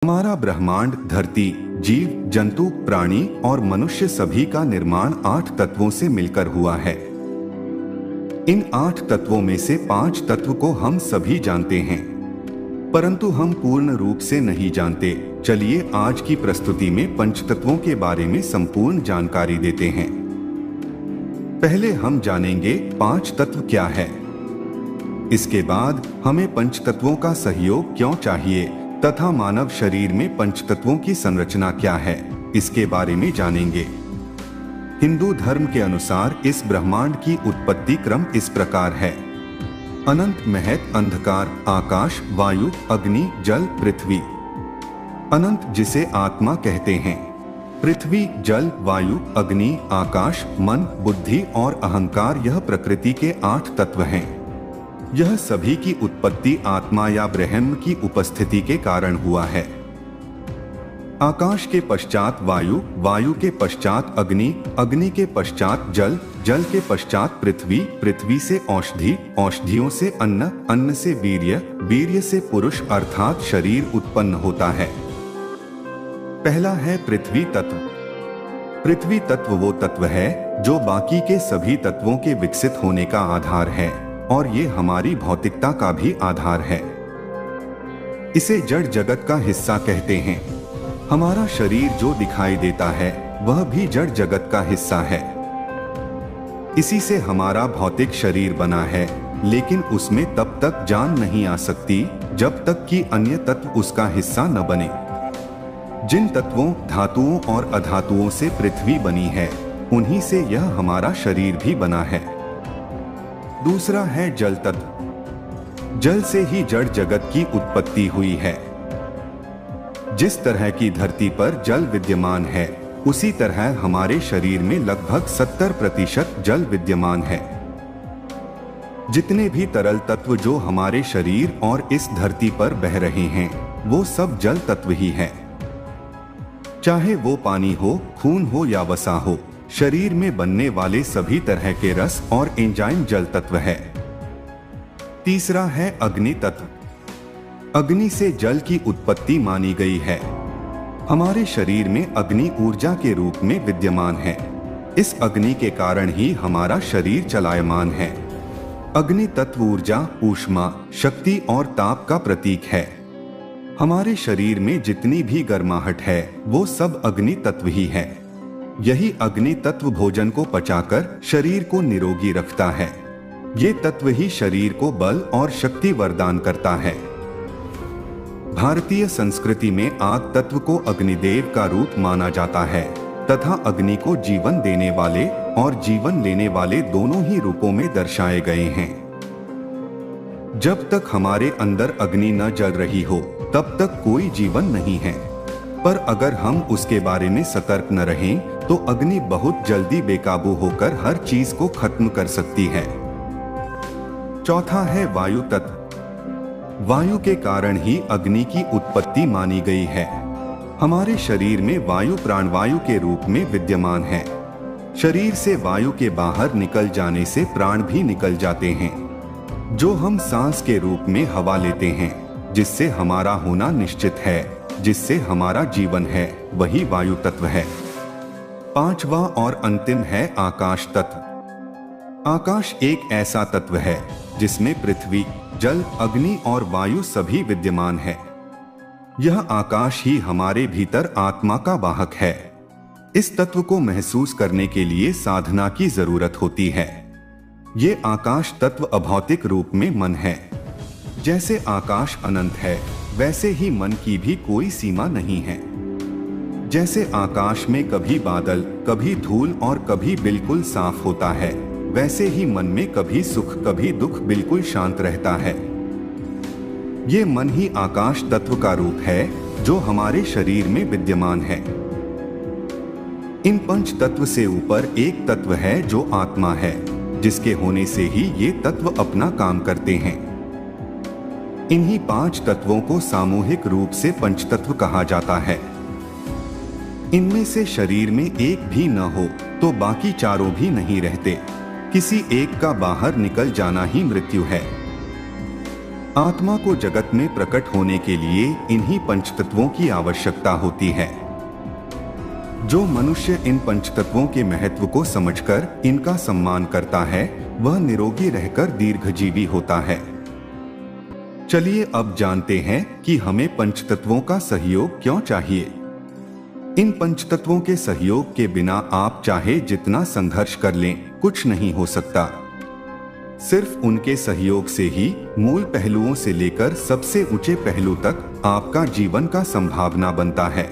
हमारा ब्रह्मांड, धरती, जीव, जंतु, प्राणी और मनुष्य सभी का निर्माण 8 तत्वों से मिलकर हुआ है। इन 8 तत्वों में से 5 तत्व को हम सभी जानते हैं, परंतु हम पूर्ण रूप से नहीं जानते। चलिए आज की प्रस्तुति में पंचतत्वों के बारे में संपूर्ण जानकारी देते हैं। पहले हम जानेंगे 5 तत्व क्या है। इसके बाद हमें पंचतत्वों का सहयोग क्यों चाहिए तथा मानव शरीर में पंचतत्वों की संरचना क्या है, इसके बारे में जानेंगे। हिंदू धर्म के अनुसार इस ब्रह्मांड की उत्पत्ति क्रम इस प्रकार है: अनंत, महत, अंधकार, आकाश, वायु, अग्नि, जल, पृथ्वी। अनंत जिसे आत्मा कहते हैं। पृथ्वी, जल, वायु, अग्नि, आकाश, मन, बुद्धि और अहंकार यह प्रकृति के 8 तत्व हैं। यह सभी की उत्पत्ति आत्मा या ब्रह्म की उपस्थिति के कारण हुआ है। आकाश के पश्चात वायु, वायु के पश्चात अग्नि, अग्नि के पश्चात जल, जल के पश्चात पृथ्वी, पृथ्वी से औषधि, औषधियों से अन्न, अन्न से वीर्य, वीर्य से पुरुष अर्थात शरीर उत्पन्न होता है। पहला है पृथ्वी तत्व। पृथ्वी तत्व वो तत्व है जो बाकी के सभी तत्वों के विकसित होने का आधार है और ये हमारी भौतिकता का भी आधार है। इसे जड़ जगत का हिस्सा कहते हैं। हमारा शरीर जो दिखाई देता है वह भी जड़ जगत का हिस्सा है। इसी से हमारा भौतिक शरीर बना है, लेकिन उसमें तब तक जान नहीं आ सकती जब तक कि अन्य तत्व उसका हिस्सा न बने। जिन तत्वों, धातुओं और अधातुओं से पृथ्वी बनी है, उन्हीं से यह हमारा शरीर भी बना है। दूसरा है जल तत्व। जल से ही जड़ जगत की उत्पत्ति हुई है। जिस तरह की धरती पर जल विद्यमान है, उसी तरह हमारे शरीर में लगभग 70% जल विद्यमान है। जितने भी तरल तत्व जो हमारे शरीर और इस धरती पर बह रहे हैं, वो सब जल तत्व ही है। चाहे वो पानी हो, खून हो या वसा हो, शरीर में बनने वाले सभी तरह के रस और एंजाइम जल तत्व है। तीसरा है अग्नि तत्व। अग्नि से जल की उत्पत्ति मानी गई है। हमारे शरीर में अग्नि ऊर्जा के रूप में विद्यमान है। इस अग्नि के कारण ही हमारा शरीर चलायमान है। अग्नि तत्व ऊर्जा, ऊष्मा, शक्ति और ताप का प्रतीक है। हमारे शरीर में जितनी भी गर्माहट है वो सब अग्नि तत्व ही है। यही अग्नि तत्व भोजन को पचाकर शरीर को निरोगी रखता है। ये तत्व ही शरीर को बल और शक्ति वरदान करता है। भारतीय संस्कृति में आग तत्व को अग्निदेव का रूप माना जाता है तथा अग्नि को जीवन देने वाले और जीवन लेने वाले दोनों ही रूपों में दर्शाए गए हैं। जब तक हमारे अंदर अग्नि न जल रही हो, तब तक कोई जीवन नहीं है। पर अगर हम उसके बारे में सतर्क न रहें, तो अग्नि बहुत जल्दी बेकाबू होकर हर चीज को खत्म कर सकती है। चौथा है वायु तत्व। वायु के कारण ही अग्नि की उत्पत्ति मानी गई है। हमारे शरीर में वायु प्राणवायु के रूप में विद्यमान है। शरीर से वायु के बाहर निकल जाने से प्राण भी निकल जाते हैं, जो हम सांस के रूप में हवा लेते हैं, जिससे हमारा होना निश्चित है, जिससे हमारा जीवन है, वही वायु तत्व है। पांचवा और अंतिम है आकाश तत्व। आकाश एक ऐसा तत्व है जिसमें पृथ्वी, जल, अग्नि और वायु सभी विद्यमान है। यह आकाश ही हमारे भीतर आत्मा का वाहक है। इस तत्व को महसूस करने के लिए साधना की जरूरत होती है। ये आकाश तत्व अभौतिक रूप में मन है। जैसे आकाश अनंत है, वैसे ही मन की भी कोई सीमा नहीं है। जैसे आकाश में कभी बादल, कभी धूल और कभी बिल्कुल साफ होता है, वैसे ही मन में कभी सुख कभी दुख बिल्कुल शांत रहता है। ये मन ही आकाश तत्व का रूप है जो हमारे शरीर में विद्यमान है। इन पंच तत्व से ऊपर एक तत्व है जो आत्मा है, जिसके होने से ही ये तत्व अपना काम करते हैं। इन्हीं 5 तत्वों को सामूहिक रूप से पंचतत्व कहा जाता है। इनमें से शरीर में एक भी न हो तो बाकी चारों भी नहीं रहते। किसी एक का बाहर निकल जाना ही मृत्यु है। आत्मा को जगत में प्रकट होने के लिए इन्हीं पंचतत्वों की आवश्यकता होती है। जो मनुष्य इन पंचतत्वों के महत्व को समझकर इनका सम्मान करता है, वह निरोगी रहकर दीर्घजीवी होता है। चलिए अब जानते हैं कि हमें पंचतत्वों का सहयोग क्यों चाहिए। इन पंचतत्वों के सहयोग के बिना आप चाहे जितना संघर्ष कर लें, कुछ नहीं हो सकता। सिर्फ उनके सहयोग से ही मूल पहलुओं से लेकर सबसे ऊंचे पहलू तक आपका जीवन का संभावना बनता है।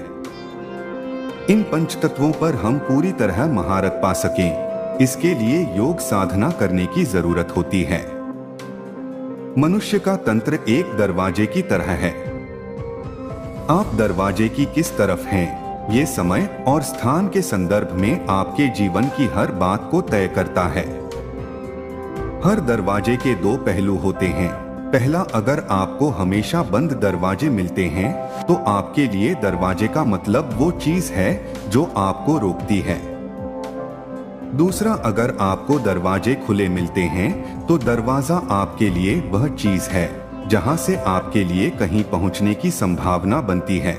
इन पंचतत्वों पर हम पूरी तरह महारत पा सकें, इसके लिए योग साधना करने की जरूरत होती है। मनुष्य का तंत्र एक दरवाजे की तरह है। आप दरवाजे की किस तरफ हैं, ये समय और स्थान के संदर्भ में आपके जीवन की हर बात को तय करता है। हर दरवाजे के दो पहलू होते हैं। पहला, अगर आपको हमेशा बंद दरवाजे मिलते हैं तो आपके लिए दरवाजे का मतलब वो चीज है जो आपको रोकती है। दूसरा, अगर आपको दरवाजे खुले मिलते हैं तो दरवाजा आपके लिए वह चीज है जहां से आपके लिए कहीं पहुंचने की संभावना बनती है।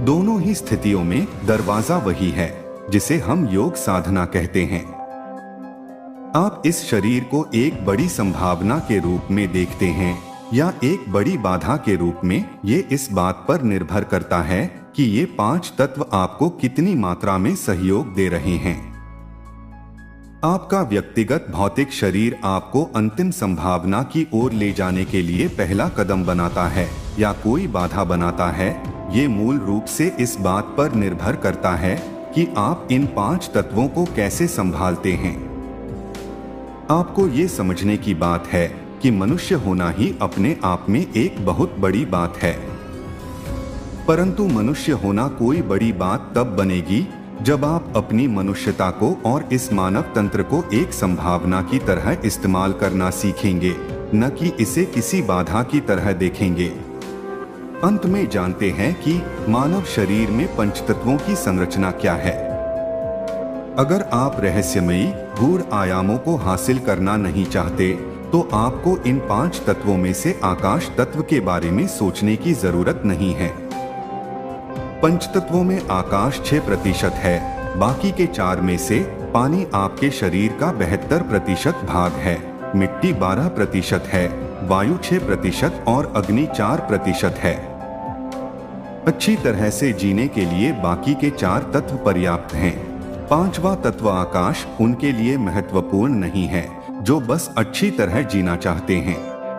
दोनों ही स्थितियों में दरवाजा वही है जिसे हम योग साधना कहते हैं। आप इस शरीर को एक बड़ी संभावना के रूप में देखते हैं या एक बड़ी बाधा के रूप में, ये इस बात पर निर्भर करता है कि ये पांच तत्व आपको कितनी मात्रा में सहयोग दे रहे हैं। आपका व्यक्तिगत भौतिक शरीर आपको अंतिम संभावना की ओर ले जाने के लिए पहला कदम बनाता है या कोई बाधा बनाता है, ये मूल रूप से इस बात पर निर्भर करता है कि आप इन पांच तत्वों को कैसे संभालते हैं। आपको ये समझने की बात है कि मनुष्य होना ही अपने आप में एक बहुत बड़ी बात है, परंतु मनुष्य होना कोई बड़ी बात तब बनेगी जब आप अपनी मनुष्यता को और इस मानव तंत्र को एक संभावना की तरह इस्तेमाल करना सीखेंगे, न कि इसे किसी बाधा की तरह देखेंगे। अंत में जानते हैं कि मानव शरीर में पंचतत्वों की संरचना क्या है। अगर आप रहस्यमयी गूढ़ आयामों को हासिल करना नहीं चाहते तो आपको इन पांच तत्वों में से आकाश तत्व के बारे में सोचने की जरूरत नहीं है। पंचतत्वों में आकाश 6% है, बाकी के 4 में से पानी आपके शरीर का 72% भाग है, मिट्टी 12% है, वायु 6% और अग्नि 4% है। अच्छी तरह से जीने के लिए बाकी के 4 तत्व पर्याप्त हैं। 5वां तत्व आकाश उनके लिए महत्वपूर्ण नहीं है जो बस अच्छी तरह जीना चाहते हैं।